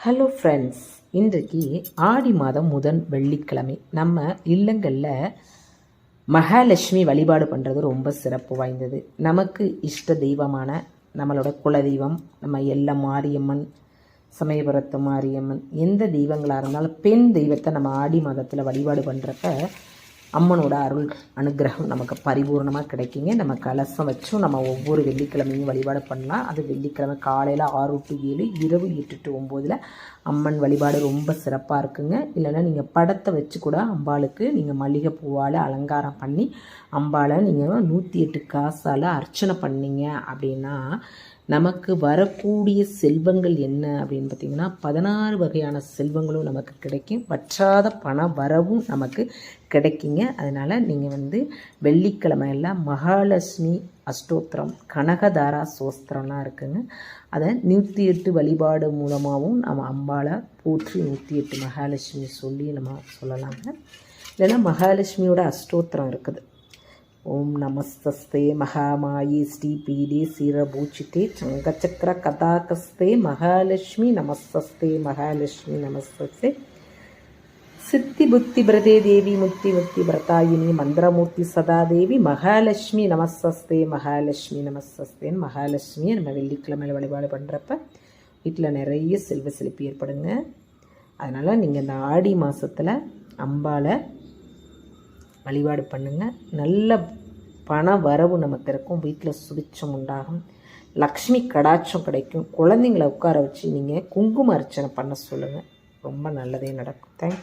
Hello friends, இன்றைக்கு ஆடி மாதம் முதல் வெள்ளிக்கிழமை. நம்ம இல்லங்களில் மகாலட்சுமி வழிபாடு பண்ணுறது ரொம்ப சிறப்பு வாய்ந்தது. நமக்கு இஷ்ட தெய்வமான நம்மளோட குலதெய்வம், நம்ம எல்லா மாரியம்மன், சமயபுரத்து மாரியம்மன், எந்த தெய்வங்களாக இருந்தாலும் பெண் தெய்வத்தை நம்ம ஆடி மாதத்தில் வழிபாடு பண்ணுறப்ப அம்மனோட அருள் அனுகிரகம் நமக்கு பரிபூர்ணமாக கிடைக்குங்க. நம்ம கலசம் வச்சும் நம்ம ஒவ்வொரு வெள்ளிக்கிழமையும் வழிபாடு பண்ணலாம். அது வெள்ளிக்கிழமை காலையில் 6 to 7, இரவு 8 to 9 அம்மன் வழிபாடு ரொம்ப சிறப்பாக இருக்குங்க. இல்லைன்னா நீங்கள் படத்தை வச்சு கூட அம்பாளுக்கு நீங்கள் மல்லிகை பூவால் அலங்காரம் பண்ணி அம்பாளை நீங்கள் 108 காசால் அர்ச்சனை பண்ணீங்க அப்படின்னா நமக்கு வரக்கூடிய செல்வங்கள் என்ன அப்படின்னு பார்த்திங்கன்னா 16 வகையான செல்வங்களும் நமக்கு கிடைக்கும். வற்றாத பண வரவும் நமக்கு கிடைக்குங்க. அதனால் நீங்கள் வெள்ளிக்கிழமையில் மகாலட்சுமி அஷ்டோத்திரம், கனகதாரா சோஸ்திரம்லாம் இருக்குங்க. அதை 108 வழிபாடு மூலமாகவும் நம்ம அம்பாளை போற்றி 108 மகாலட்சுமி சொல்லி நம்ம சொல்லலாங்க. இல்லைன்னா மகாலட்சுமியோட அஷ்டோத்திரம் இருக்குது. ஓம் நமஸ்தஸ்தே மகாமாயி ஸ்ரீபீடே சீரபூச்சித்தே சங்கச்சக்கர கதாகஸ்தே மகாலட்சுமி நமஸ்தஸ்தே மகாலட்சுமி நமஸ்தஸ்தே சித்தி புத்தி பிரதே தேவி முக்தி முக்தி பிரதாயினி மந்திரமூர்த்தி சதாதேவி மகாலட்சுமி நமஸ்தஸ்தே மகாலட்சுமி நமஸ்தஸ்தேன்னு மகாலட்சுமியை நம்ம வெள்ளிக்கிழமையில் வழிபாடு பண்ணுறப்ப வீட்டில் நிறைய செல்வ செழிப்பு ஏற்படுங்க. அதனால் நீங்கள் இந்த ஆடி மாதத்தில் அம்பாளை வழிபாடு பண்ணுங்கள். நல்ல பண வரவு நமக்கு இருக்கும். வீட்டில் சுபிட்சம் உண்டாகும். லக்ஷ்மி கடாட்சம் கிடைக்கும். குழந்தைங்களை உட்கார வச்சு நீங்கள் குங்கும அர்ச்சனை பண்ண சொல்லுங்கள். ரொம்ப நல்லதே நடக்கும். தேங்க்யூ.